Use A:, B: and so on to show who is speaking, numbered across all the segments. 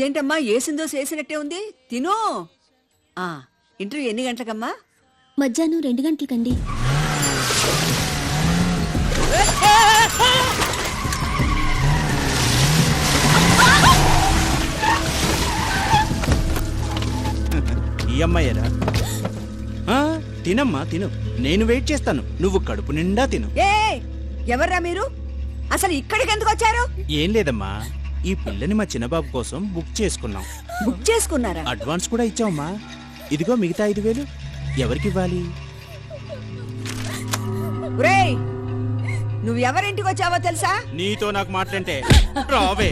A: ఇదేంటమ్మా ఏసిందో చేసినట్టే ఉంది, తిను. ఇంటర్వ్యూ ఎన్ని గంటలకమ్మా?
B: మధ్యాహ్నం 2 గంటలకండి.
C: ఈ అమ్మాయేరా? తినమ్మా తిను, నేను వెయిట్ చేస్తాను, నువ్వు కడుపు నిండా తిను.
A: ఎవర్రా మీరు? అసలు ఇక్కడికి ఎందుకు వచ్చారు?
C: ఏం లేదమ్మా, ఈ పిల్లని మా చిన్నబాబు కోసం బుక్ చేసుకున్నాం.
A: బుక్ చేసుకున్నారా?
C: అడ్వాన్స్ కూడా ఇచ్చావమ్మా. ఇదిగో మిగతా 5,000 ఎవరికి ఇవ్వాలి?
A: నువ్వు ఎవరింటికి వచ్చావో తెలుసా?
C: నీతో నాకు మాట్లాంటే రావే.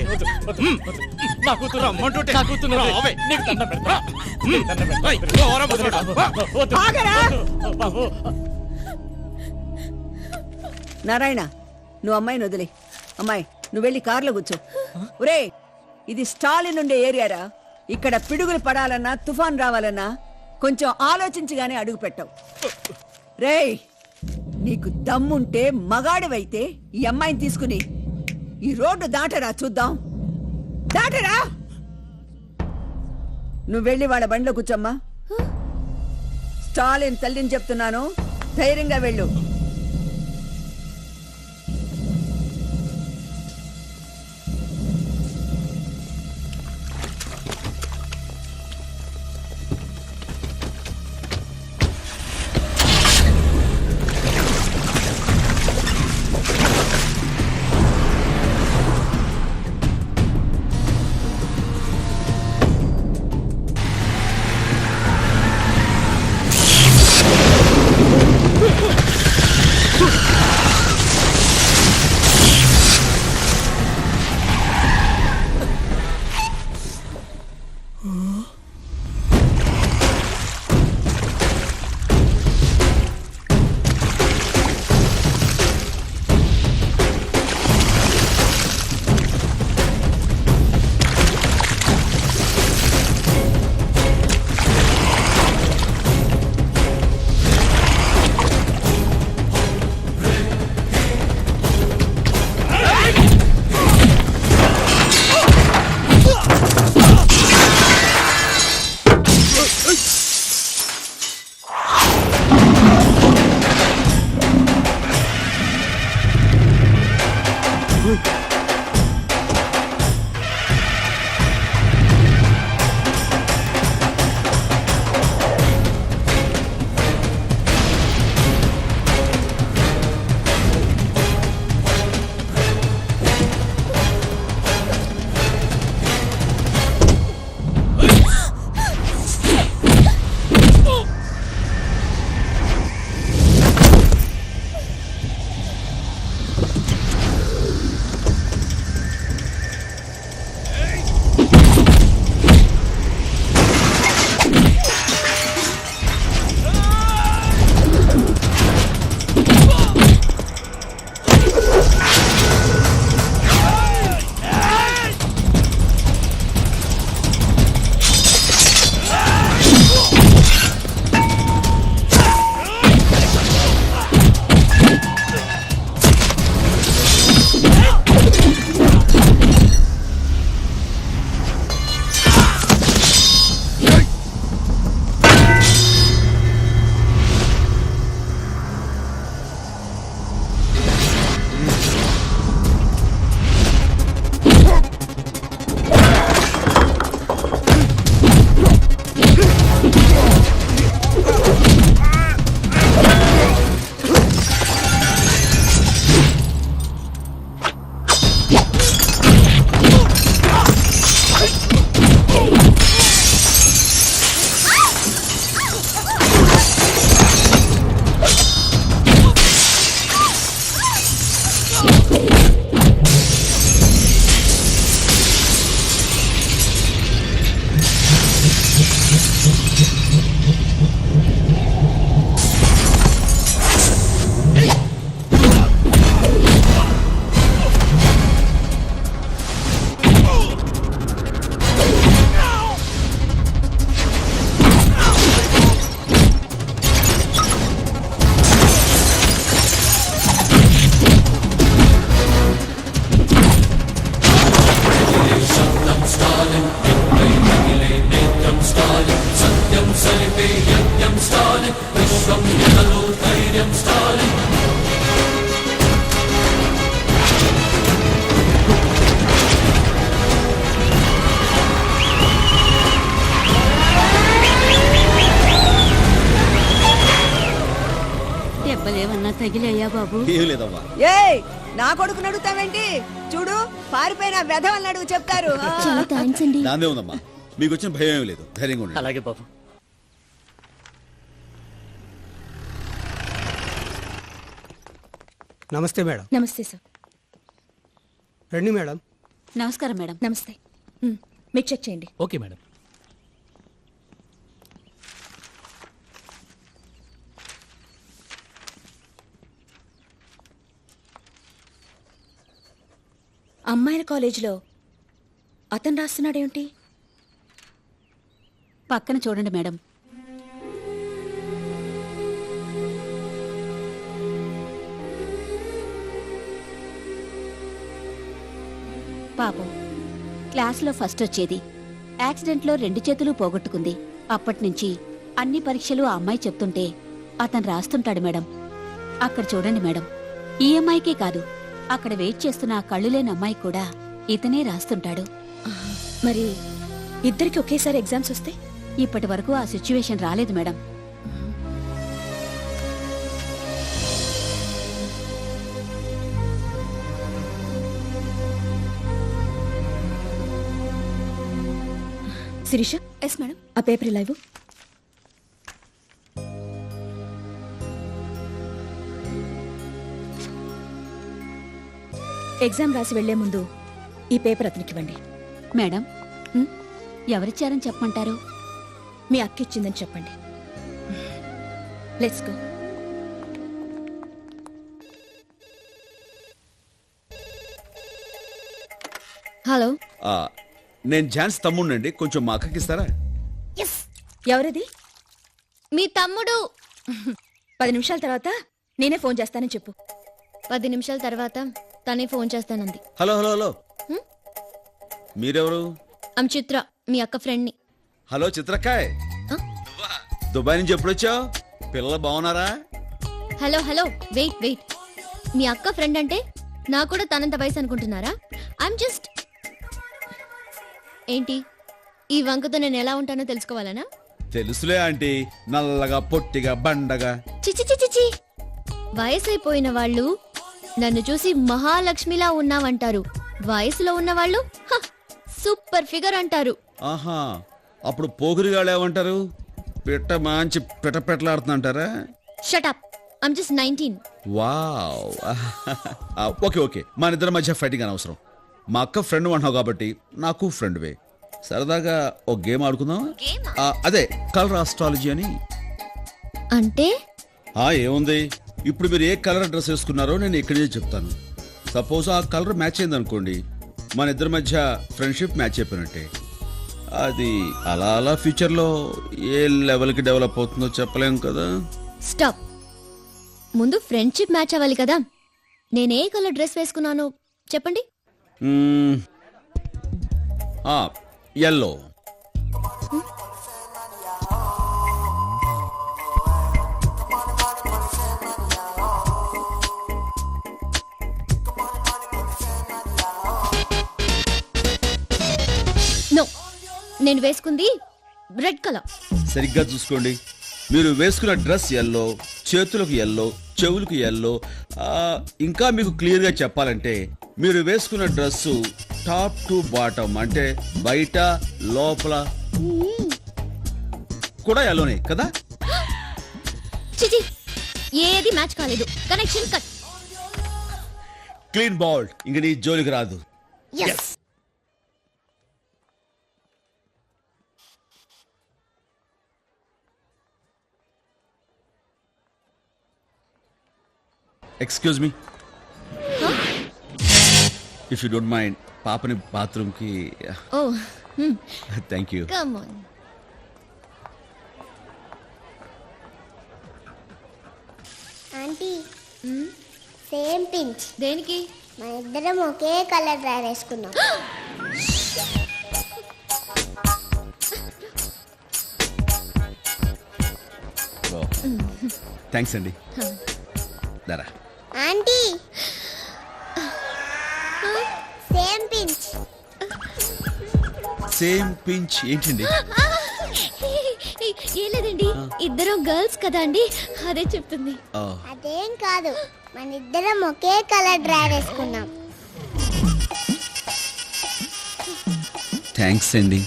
A: నారాయణ, నువ్వు అమ్మాయిని వదిలే. అమ్మాయి, నువ్వు వెళ్ళి కారులో కూర్చో. ఒరే, ఇది స్టాలిన్ ఉండే ఏరియారా. ఇక్కడ పిడుగులు పడాలన్నా తుఫాన్ రావాలన్నా కొంచెం ఆలోచించగానే అడుగు పెట్టవు. రేయ్, నీకు దమ్ముంటే మగాడివైతే ఈ అమ్మాయిని తీసుకుని ఈ రోడ్డు దాటరా, చూద్దాం. దాటరా. నువ్వు వెళ్ళి వాళ్ళ బండిలో కూర్చోమ్మా. స్టాలిన్ తల్లిని చెప్తున్నాను, ధైర్యంగా వెళ్ళు.
D: తగిలయ్యా బాబు?
C: ఏం లేదమ్మా.
A: ఏయ్ నా కొడుకుని అడుగుతావేంటి? చూడు పారిపోయిన వెధవల్ని అడుగు చెప్తారు. ఆ.
B: చాలా థ్యాంక్స్ అండి.
C: దాందే ఉందమ్మా, మీకు వచ్చిన భయం ఏం లేదు, ధైర్యంగా ఉండండి.
E: అలాగే బాబు.
F: నమస్తే మేడం.
D: నమస్తే సార్.
F: రండి మేడం.
D: నమస్కారం మేడం. నమస్తే. మీరు చెక్ చేయండి.
E: Okay madam.
D: అమ్మాయిల కాలేజీలో అతను రాస్తున్నాడేమిటి?
G: పక్కన చూడండి మేడం. పాపం క్లాసులో ఫస్ట్ వచ్చేది, యాక్సిడెంట్లో 2 చేతులు పోగొట్టుకుంది. అప్పటినుంచి అన్ని పరీక్షలు ఆ అమ్మాయి చెప్తుంటే అతను రాస్తుంటాడు మేడం. అక్కడ చూడండి మేడం, ఈ అమ్మాయికే కాదు, అక్కడ వెయిట్ చేస్తున్న ఆ కళ్ళు లేని అమ్మాయి కూడా ఇతనే రాస్తుంటాడు.
D: మరి ఇద్దరికి ఒకేసారి ఎగ్జామ్స్ వస్తే?
G: ఇప్పటి వరకు ఆ సిచ్యువేషన్ రాలేదు మేడం.
D: Shirisha,
G: yes madam.
D: ఆ పేపర్ ఇలా ఇవ్వు. ఎగ్జామ్ రాసి వెళ్లే ముందు ఈ పేపర్ అతనికి ఇవ్వండి.
G: మేడం, ఎవరిచ్చారని చెప్పమంటారు?
D: మీ అక్క ఇచ్చిందని చెప్పండి. Let's go. హలో,
C: నేను ఝాన్స్ తమ్ముడినండి, కొంచెం మా అక్కకి ఇస్తారా?
D: ఎవరది?
H: మీ తమ్ముడు.
D: 10 నిమిషాల తర్వాత నేనే ఫోన్ చేస్తానని చెప్పు.
H: 10 నిమిషాల తర్వాత తనే ఫోన్ చేస్తానంది.
C: హలో హలో హలో, మీరెవరు?
H: ఆమె చిత్ర, మీ అక్క ఫ్రెండ్ని.
C: హలో చిత్రకాయ్, దుబాయ్ నుంచి ఎప్పుడు వచ్చావు? పిల్లలు బాగున్నారా?
H: Hello hello, wait wait. మీ అక్క ఫ్రెండ్ అంటే నాకు కూడా తనంత వయసు అనుకుంటున్నారా? I'm just. ఏంటి ఈ వంకతో నేను ఎలా ఉంటానో తెలుసుకోవాలనా?
C: తెలుసులే ఆంటీ, నల్లగా పొట్టిగా బండగా.
H: చిచి చిచి చి. వయసైపోయిన వాళ్ళు నన్ను చూసి మహాలక్ష్మిలా ఉన్నావంటారు. వయసులో ఉన్నవాళ్ళు సూపర్ ఫిగర్ అంటారు.
C: ఆహా, అప్పుడు పోగురిగాళ్ళు ఏమంటారు? పిట్ట మంచి పిటపెట్లాడుతుంటారా?
H: Shut up, I'm just 19.
C: Wow. Okay okay, మన ఇద్దరి మధ్య ఫైటింగ్ అనవసరం. మా అక్క ఫ్రెండ్ అంటున్నావు కాబట్టి నాకు ఫ్రెండ్వే. సరదాగా ఒక గేమ్ ఆడుకుందాం. అదే కలర్ ఆస్ట్రాలజీ అని.
H: అంటే
C: ఏముంది, ఇప్పుడు మీరు ఏ కలర్ డ్రెస్ వేసుకున్నారో నేను ఇక్కడి నుంచి చెప్తాను. సపోజ్ ఆ కలర్ మ్యాచ్ అయింది అనుకోండి, మన ఇద్దరి మధ్య ఫ్రెండ్షిప్ మ్యాచ్ అయిపోయినట్టే. అది అలా అలా ఫ్యూచర్లో ఏ లెవెల్కి డెవలప్ అవుతుందో చెప్పలేం కదా.
H: స్టాప్. ముందు ఫ్రెండ్షిప్ మ్యాచ్ అవ్వాలి కదా. నేనే కలర్ డ్రెస్ వేసుకున్నాను చెప్పండి.
C: ఎల్లో.
H: నో, నేను వేసుకుంది రెడ్ కలర్.
C: సరిగ్గా చూసుకోండి, మీరు వేసుకున్న డ్రెస్ ఎల్లో, చేతులకు ఎల్లో, చెవులకు ఎల్లో. ఇంకా మీకు క్లియర్గా చెప్పాలంటే మీరు వేసుకున్న డ్రెస్సు టాప్ టు బాటమ్ అంటే బయట లోపల కూడా ఎల్లోనే కదా.
H: చిచి, ఏది మ్యాచ్ కాలేదు. Connection cut.
C: క్లీన్ బౌల్డ్, ఇంక నీ జోలికి రాదు. Excuse me, if you don't mind, పాపని బాత్రూమ్కి.
H: Oh,
C: thank you.
H: Come on.
I: Aunty, same pinch.
H: దేనికి?
I: మన ఇద్దరం ఒకే కలర్ డ్రెస్ వేసుకున్నాం.
C: థ్యాంక్స్ అండి. దరా
I: aunty, same pinch.
C: Same pinch ఏంటండి?
H: ఏం లేదండి ఇద్దరం గర్ల్స్ కదా అండి అదే చెప్తుంది.
I: అదేం కాదు, మన ఇద్దరం ఒకే కలర్ డ్రెస్ వేసుకున్నాం.
C: థ్యాంక్స్ అండి.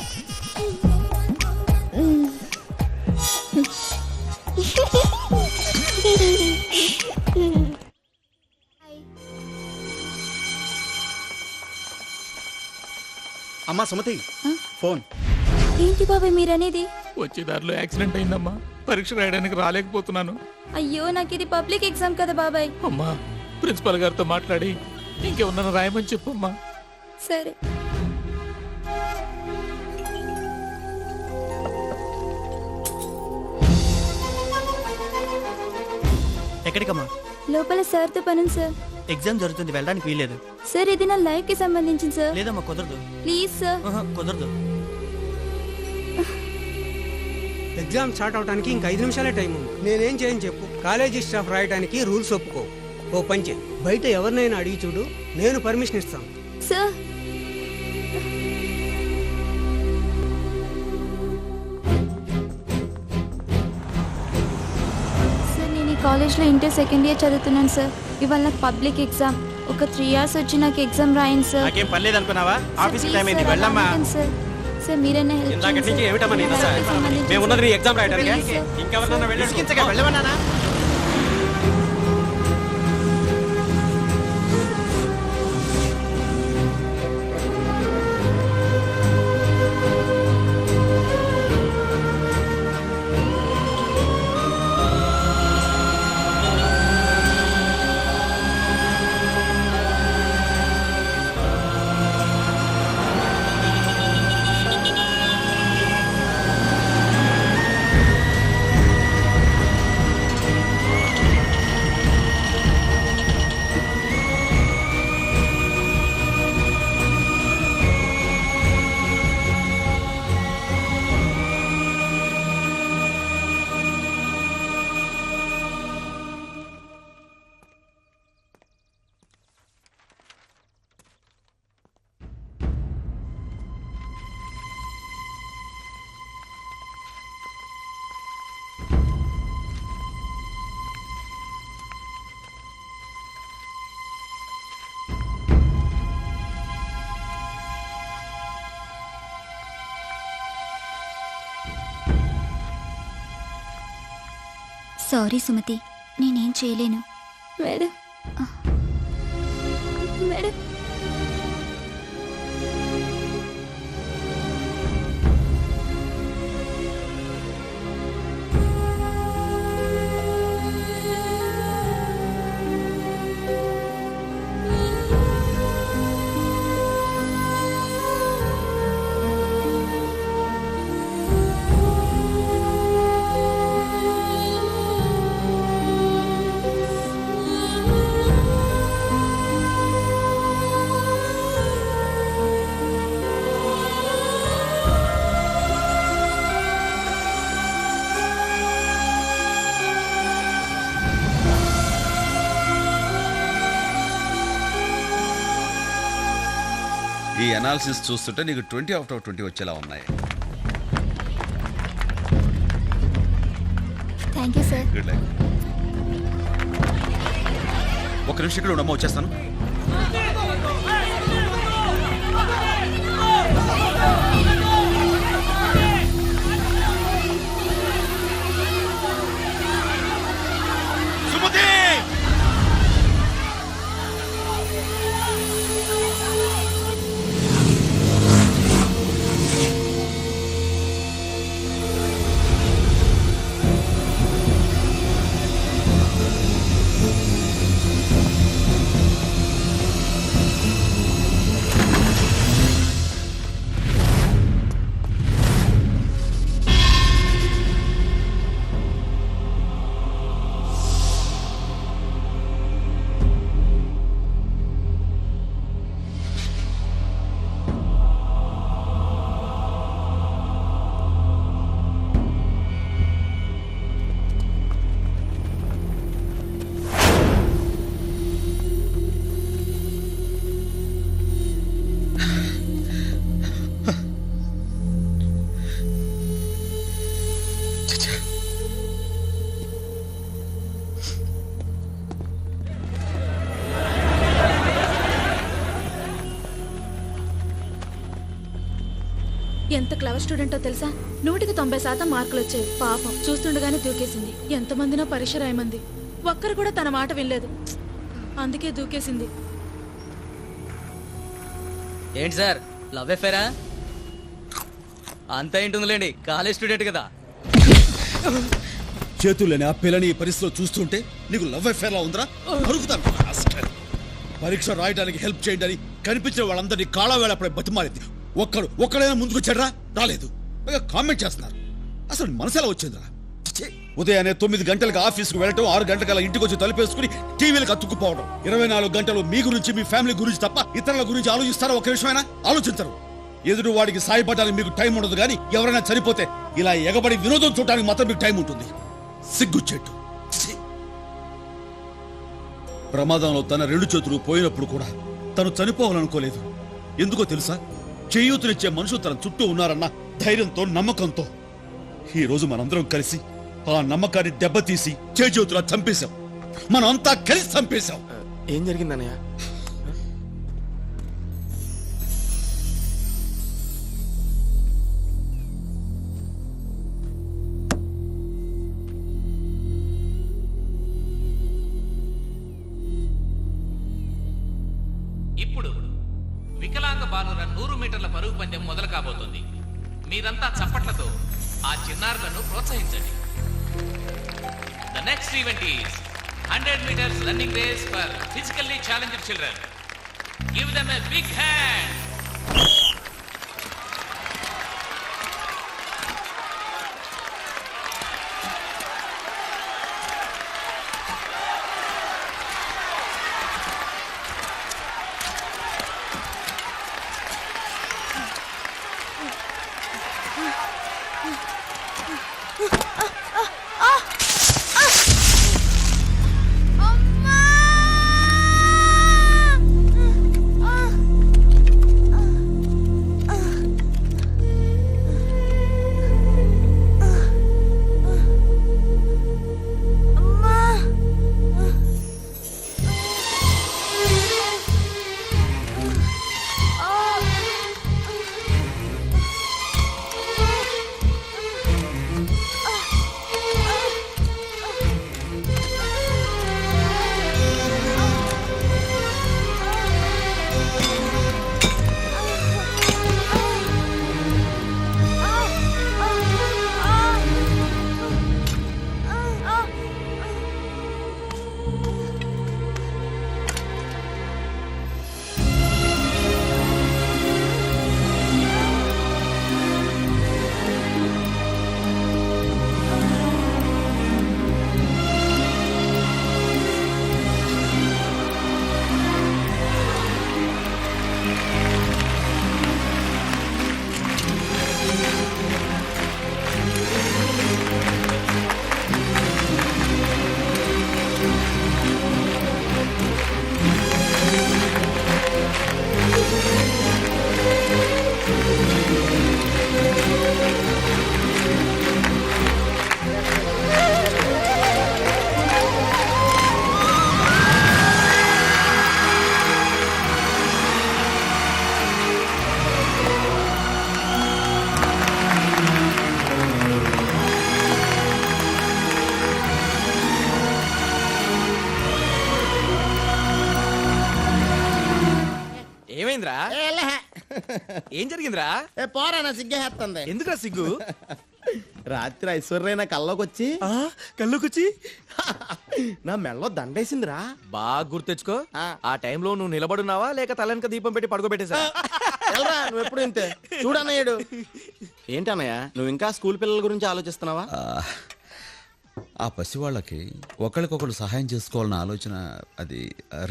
E: అమ్మా సుమతి ఫోన్.
B: ఏంటి బాబాయ్ మీరనేది?
J: వచ్చే దారిలో యాక్సిడెంట్ అయిందమ్మా, పరీక్ష రాయడానికి రాలేకపోతున్నాను.
B: అయ్యో నాకు ఇది పబ్లిక్ ఎగ్జామ్ కదా బాబాయ్.
J: అమ్మా ప్రిన్సిపల్ గారితో మాట్లాడి ఇంకేమన్నా రాయమని చెప్పమ్మా.
B: సరే.
E: ఎక్కడికమ్మా?
B: లోపల సార్తో పనుంది సార్.
E: ఎగ్జామ్ జరుగుతుంది, వెళ్ళడానికి వీల్లేదు.
B: సార్ ఇది నా లైఫ్ కి సంబంధించింది సార్.
E: లేదమ్మా కుదరదు.
B: Please sir.
E: కుదరదు.
F: ఎగ్జామ్ స్టార్ట్ అవడానికి ఇంకా 5 నిమిషాలే టైం ఉంది. నేనేం చేయని చెప్పు. కాలేజీ స్టాఫ్ రాయడానికి రూల్స్ ఒప్పుకో. ఓ పంచే, బయట ఎవరినైనా అడిగి చూడు, నేను పర్మిషన్ ఇస్తాను.
B: సార్ సార్ నేను ఈ కాలేజ్లో ఇంటర్ సెకండ్ ఇయర్ చదువుతున్నాను సార్. ఇవాళ నాకు పబ్లిక్ ఎగ్జామ్. ఒక 3 hours వచ్చి నాకు ఎగ్జామ్ రాయండి సార్.
E: నాకేం పని లేదనుకున్నావా? ఆఫీస్
B: Please
E: టైం అయింది,
B: sir,
E: వెళ్ళమ్మా.
B: అలాగే సార్. సార్ మీరైనా help
E: ఇందాక
B: చేయండి
E: నుంచి
B: సార్.
E: ఏమిటమ్మా నీ దశ?
B: నాకు సంబంధించిన
E: మేము ఉన్నది నీ ఎగ్జామ్ రాయడానికి.
B: Please sir.
E: ఇంకెవరన్నా వెళ్ళించగా వెళ్ళమన్నానా?
B: సారీ సుమతి, నేనేం చేయలేను.
H: మేడం
B: మేడం
C: ఈ అనాలిసిస్ చూస్తుంటే నీకు 20 out of 20 వచ్చేలా ఉన్నాయి.
B: Thank you sir.
C: Good luck. ఒక నిమిషం ఇక్కడ ఉండమ్మా, వచ్చేస్తాను. సుమతి!
B: క్లవర్ స్టూడెంటో తెలుసా? 190% మార్కులు వచ్చాయి. పాపం చూస్తుండగానే దూకేసింది. ఎంతమందినో పరీక్ష రాయమంది, ఒక్కరు కూడా తన మాట వినలేదు. అందుకే దూకేసింది.
K: ఏంటి సార్, లవ్ ఎఫేరా? అంతా ఏంటుందిలేండి, కాలేజ్ స్టూడెంట్ కదా.
C: చేతుల్లోని ఆ పిల్లని ఈ పరిస్థితిలో చూస్తుంటే నీకు లవ్ అఫేర్ లా ఉందిరా? అడుగుతాను. పరీక్ష రాయడానికి హెల్ప్ చేయండి అని కనిపించిన వాళ్ళందరినీ కాళ్ళ వేళపడే బతిమాలింది. ఒక్కడైనా ముందుకు వచ్చాడ్రా? రాలేదు. కామెంట్ చేస్తున్నారు. అసలు మనసు ఎలా వచ్చిందిరా? ఉదయాన్నే 9 గంటలకు ఆఫీస్కి వెళ్ళటం, 6 గంటల ఇంటికి వచ్చి తలుపేసుకుని టీవీలకు అతుక్కుపోవడం. 24 గంటలు మీ గురించి మీ ఫ్యామిలీ గురించి తప్ప ఇతరుల గురించి ఆలోచిస్తారా? ఒక విషయమైనా ఆలోచించరు. ఎదురు వాడికి సాయపడడానికి మీకు టైం ఉండదు, కానీ ఎవరైనా చనిపోతే ఇలా ఎగబడి వినోదం చూడడానికి మాత్రం మీకు టైం ఉంటుంది. సిగ్గుచ్చేట్టు. ప్రమాదంలో తన 2 చేతులు పోయినప్పుడు కూడా తను చనిపోవాలనుకోలేదు. ఎందుకో తెలుసా? చేయూతనిచ్చే మనుషులు తన చుట్టూ ఉన్నారన్న ధైర్యంతో, నమ్మకంతో. ఈ రోజు మనందరం కలిసి ఆ నమ్మకాన్ని దెబ్బతీసి చేయూతులా చంపేశాం. మనం అంతా కలిసి చంపేశాం.
E: ఏం జరిగిందన్నయ్య?
J: ఇప్పుడు వికలాంగ బాలుర 100 మీటర్ల పరుగు పందెం మొదలు కాబోతుంది. మీరంతా చప్పట్లతో ఆ చిన్నారులను ప్రోత్సహించండి. The next event is 100 meters running race for physically challenged children. Give them a big hand.
E: ఏం జరిగిందిరా?
K: పోరా, నా సిగ్గేస్తుంది.
E: ఎందుకురా సిగ్గు?
K: రాత్రి ఐశ్వర్య నా కల్లోకొచ్చి నా మెళ్ళలో దండేసిందిరా.
E: బాగా గుర్తెచ్చుకో. ఆ టైంలో నువ్వు నిలబడున్నావా లేక తలెనక దీపం పెట్టి పడుకోబెట్టేసా?
K: నువ్వు ఎప్పుడు ఇంతే చూడన్నయ్యాడు. ఏంటన్నయ్య, నువ్వు ఇంకా స్కూల్ పిల్లల గురించి ఆలోచిస్తున్నావా?
C: ఆ పసివాళ్ళకి ఒకరికొకరు సహాయం చేసుకోవాలన్న ఆలోచన అది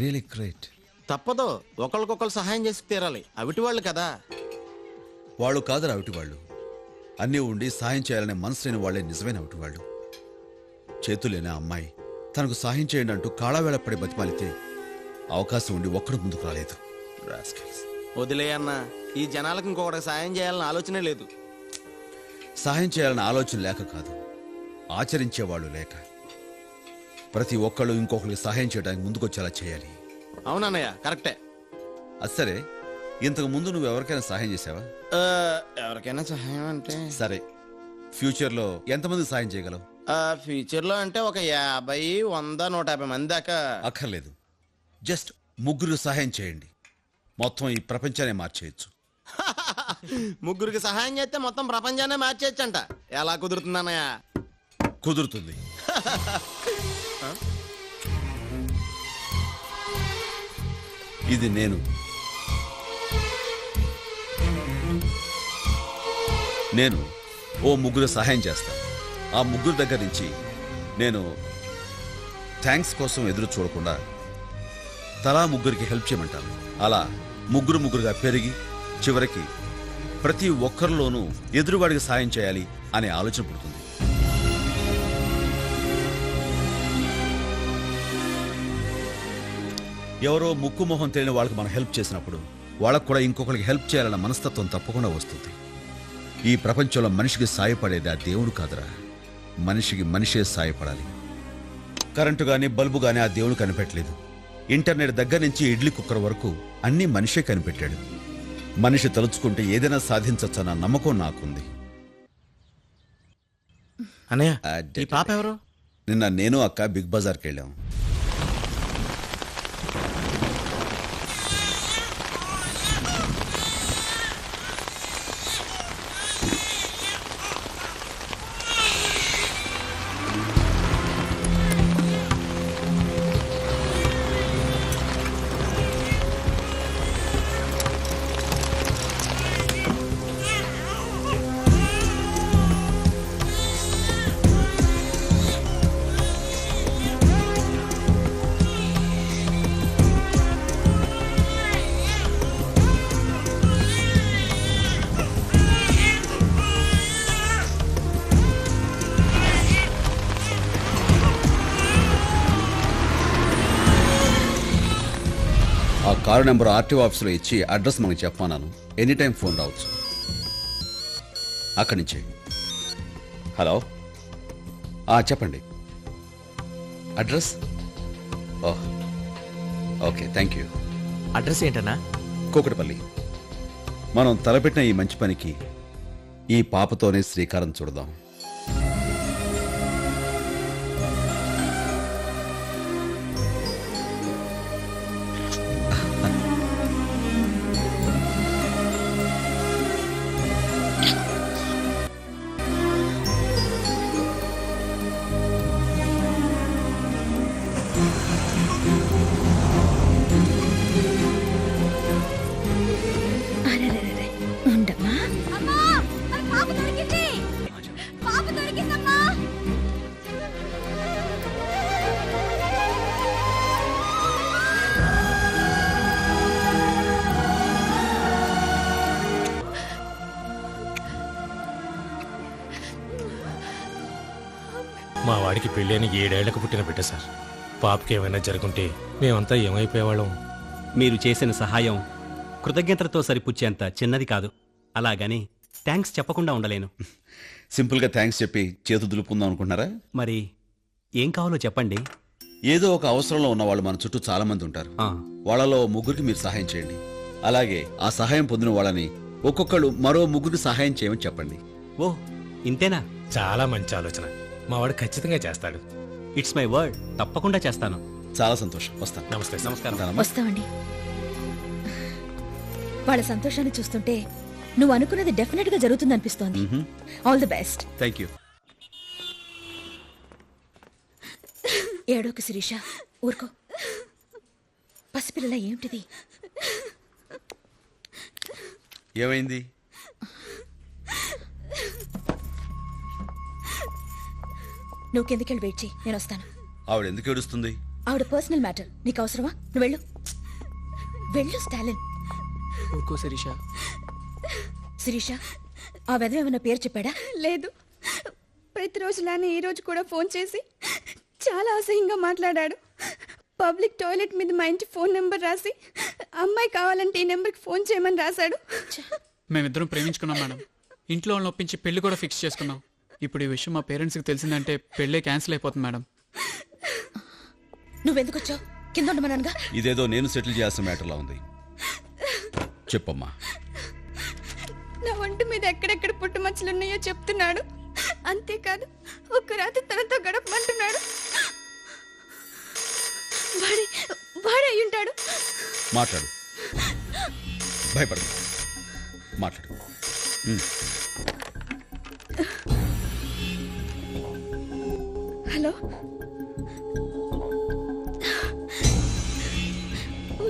C: రియలీ గ్రేట్.
K: తప్పదు, ఒకరికొకరు సహాయం చేసి తీరాలి. అవిటి వాళ్ళు కదా.
C: వాళ్ళు కాదు అవిటి వాళ్ళు. అన్నీ ఉండి సాయం చేయాలనే మనసు లేని వాళ్ళే నిజమైన అవిటి వాళ్ళు. చేతులేని అమ్మాయి తనకు సాయం చేయండి అంటూ కాళావేళపడి బతిమాలితే అవకాశం ఉండి ఒక్కడు ముందుకు రాలేదు.
K: వదిలే అన్న, ఈ జనాలకు ఇంకొకటి సాయం చేయాలన్న ఆలోచనే లేదు.
C: సాయం చేయాలన్న ఆలోచన లేక కాదు, ఆచరించేవాళ్ళు లేక. ప్రతి ఒక్కళ్ళు ఇంకొకరికి సహాయం చేయడానికి ముందుకొచ్చేలా చేయాలి.
K: అవునన్నయ్య, కరెక్టే.
C: అసరే ఇంతకు ముందు నువ్వు ఎవరికైనా సహాయం చేసావా?
K: ఎవరికైనా సహాయం అంటే
C: సరే, ఫ్యూచర్లో ఎంతమందికి సహాయం చేయగలవు?
K: ఫ్యూచర్ లో అంటే ఒక 50, 100, 150 మంది దాకా.
C: అక్కర్లేదు, జస్ట్ 3 సహాయం చేయండి, మొత్తం ఈ ప్రపంచాన్ని మార్చేయచ్చు.
K: 3 సహాయం చేస్తే మొత్తం ప్రపంచాన్ని మార్చేయచ్చంట. ఎలా కుదురుతుందన్నయ్య?
C: కుదురుతుంది. ఇది నేను ఓ 3 సహాయం చేస్తాను. ఆ 3 దగ్గర నుంచి నేను థ్యాంక్స్ కోసం ఎదురు చూడకుండా తలా 3కి హెల్ప్ చేయమంటాను. అలా 3గా పెరిగి చివరికి ప్రతి ఒక్కరిలోనూ ఎదురువాడికి సాయం చేయాలి అనే ఆలోచన పుడుతుంది. ఎవరో ముక్కు మొహం తెలియని వాళ్ళకి మనం హెల్ప్ చేసినప్పుడు వాళ్ళకు కూడా ఇంకొకరికి హెల్ప్ చేయాలన్న మనస్తత్వం తప్పకుండా వస్తుంది. ఈ ప్రపంచంలో మనిషికి సాయపడేది ఆ దేవుడు కాదురా, మనిషికి మనిషే సాయపడాలి. కరెంటు గాని బల్బు గాని ఆ దేవుడు కనిపెట్టలేదు. ఇంటర్నెట్ దగ్గర నుంచి ఇడ్లీ కుక్కర్ వరకు అన్నీ మనిషే కనిపెట్టాడు. మనిషి తలుచుకుంటే ఏదైనా సాధించచ్చన్న నమ్మకం నాకుంది.
K: అన్నయ్య, ఈ పాప ఎవరు?
C: నిన్న నేను అక్క బిగ్ బజార్కి వెళ్ళాం. ఆ కారు నెంబర్ ఆర్టీఓ ఆఫీసులో ఇచ్చి అడ్రస్ మనకు చెప్పమన్నాను. ఎనీ టైం ఫోన్ రావచ్చు. అక్కడి నుంచి. హలో, చెప్పండి. Address? Oh, okay, thank you.
E: Address ఏంటన్నా?
C: కూకట్పల్లి. మనం తలపెట్టిన ఈ మంచి పనికి ఈ పాపతోనే శ్రీకారం చుడదాం.
D: ఉండమ్మా.
L: మా వాడికి పెళ్ళైన 7 ఏళ్లకు పుట్టిన బిడ్డ సార్. పాపకి ఏమైనా జరుగుంటే మేమంతా ఏమైపోయేవాళ్ళం.
M: మీరు చేసిన సహాయం కృతజ్ఞతలతో సరిపుచ్చేంత చిన్నది కాదు. అలాగని థ్యాంక్స్ చెప్పకుండా ఉండలేను.
C: సింపుల్గా థ్యాంక్స్ చెప్పి చేతు దులుపుకుందాం అనుకుంటున్నారా?
M: మరి ఏం కావాలో చెప్పండి.
C: ఏదో ఒక అవసరంలో ఉన్న వాళ్ళు మన చుట్టూ చాలా మంది ఉంటారు. వాళ్ళలో 3కి మీరు సహాయం చేయండి. అలాగే ఆ సహాయం పొందిన వాళ్ళని ఒక్కొక్కళ్ళు మరో 3కి సహాయం చేయమని చెప్పండి.
M: ఓ, ఇంతేనా?
L: చాలా మంచి ఆలోచన. మా వాడు ఖచ్చితంగా చేస్తాడు.
M: It's my word. తప్పకుండా చేస్తాను.
C: చాలా సంతోషం. వస్తాను.
L: నమస్తే.
M: నమస్కారం.
D: వస్తామండి. వాళ్ళ సంతోషాన్ని చూస్తుంటే నువ్వు అనుకున్నది డెఫినెట్ గా జరుగుతుందనిపిస్తోంది. All the best.
C: Thank you.
D: ఏడోకు శిరీష, ఊరుకో. పసిపిల్లల ఏమిటిది?
C: ఏమైంది?
D: నువ్వు కిందకెళ్ళి వెయిట్ చేయి, నేను వస్తాను.
C: ఆవిడ ఎందుకు ఏడుస్తుంది?
D: ఆవిడ పర్సనల్ మ్యాటర్, నీకు అవసరమా? నువ్వు వెళ్ళు. వెళ్ళు స్టాలిన్.
E: ఊరుకో శిరీష.
D: శిరీష, ఆ వెధవ ఏమన్నా పేరు చెప్పాడా?
N: లేదు. ప్రతిరోజులానే ఈ రోజు కూడా ఫోన్ చేసి చాలా అసహ్యంగా మాట్లాడాడు. పబ్లిక్ టాయిలెట్ మీద మా ఇంటి ఫోన్ నెంబర్ రాసి అమ్మాయి కావాలంటే ఈ నెంబర్కి ఫోన్ చేయమని రాశాడు.
O: మేమిద్దరం ప్రేమించుకున్నాం మేడం. ఇంట్లో వాళ్ళని ఒప్పించి పెళ్లి కూడా ఫిక్స్ చేసుకున్నాం. ఇప్పుడు ఈ విషయం మా పేరెంట్స్కి తెలిసిందంటే పెళ్ళే క్యాన్సిల్ అయిపోతుంది మేడం.
D: నువ్వెందుకు వచ్చావు? కింద ఉండమన్నానుగా.
C: ఇదేదో నేను సెటిల్ చేయాల్సిన మ్యాటర్లా ఉంది. చెప్పమ్మా.
N: నా ఒంటి మీద ఎక్కడెక్కడ పుట్టుమచ్చలున్నాయో చెప్తున్నాడు. అంతేకాదు ఒక్క రాత్రి తనతో గడపమంటున్నాడు. వాడే అయి ఉంటాడు.
C: మాట్లాడు, భయపడదు, మాట్లాడు.
N: హలో,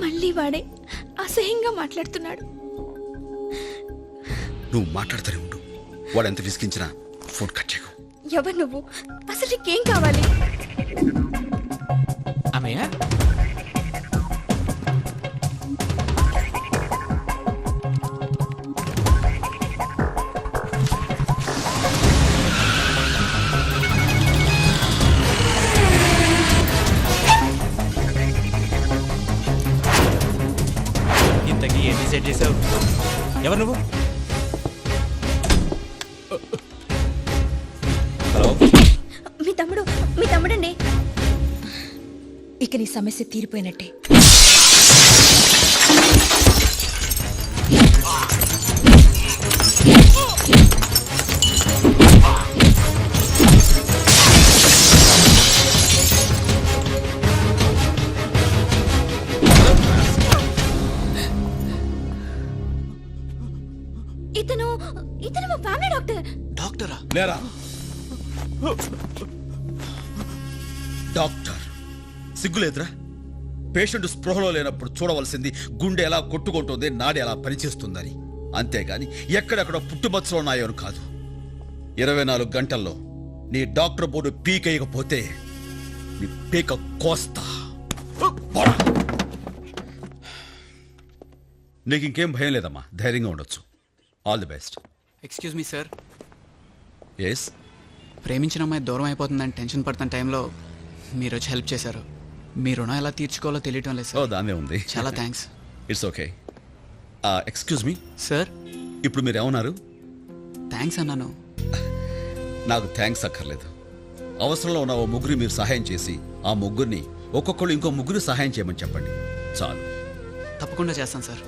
N: మళ్ళీ వాడే అసహ్యంగా మాట్లాడుతున్నాడు.
C: నువ్వు మాట్లాడుతూనే ఉండు. వాడు ఎంత విసిగించినా ఫోన్ కట్ చేయకు.
N: ఎవరు నువ్వు? అసలు నీకేం కావాలి?
E: అన్నయ్య
M: ఇంతకీ ఏం డిసైడ్ చేసావు? ఎవరు నువ్వు?
C: హలో,
N: మీ తమ్ముడండి.
D: ఇక నీ సమస్య తీరిపోయినట్టే.
N: ఇతను మా ఫ్యామిలీ డాక్టర్.
K: డాక్టరా?
C: లేరా డాక్టర్, సిగ్గులేదురా? పేషెంట్ స్పృహలో లేనప్పుడు చూడవలసింది గుండె ఎలా కొట్టుకుంటుంది, నాడి ఎలా పనిచేస్తుందని. అంతేగాని ఎక్కడెక్కడ పుట్టుమచ్చలు ఉన్నాయో అని కాదు. 24 గంటల్లో నీ డాక్టర్ బోర్డు పీకేయకపోతే నీ పీక కోస్తా. నీకు ఇంకేం భయం లేదమ్మా, ధైర్యంగా ఉండొచ్చు. All the best.
O: Excuse me sir.
C: Yes.
O: ప్రేమించిన అమ్మాయి దూరం అయిపోతుందని టెన్షన్ పడుతున్న టైంలో మీరు వచ్చి హెల్ప్ చేశారు. మీ రుణం ఎలా తీర్చుకోవాలో తెలియటం లేదు సార్.
C: దాన్నే ఉంది.
O: చాలా thanks.
C: It's okay. Excuse me
O: sir.
C: ఇప్పుడు మీరు ఏమన్నారు?
O: థ్యాంక్స్ అన్నాను.
C: నాకు థ్యాంక్స్ అక్కర్లేదు. అవసరంలో ఉన్న ఓ ముగ్గురు మీరు సహాయం చేసి ఆ ముగ్గురిని ఒక్కొక్కళ్ళు ఇంకో ముగ్గురు సహాయం చేయమని చెప్పండి చాలు.
O: తప్పకుండా చేస్తాను సార్.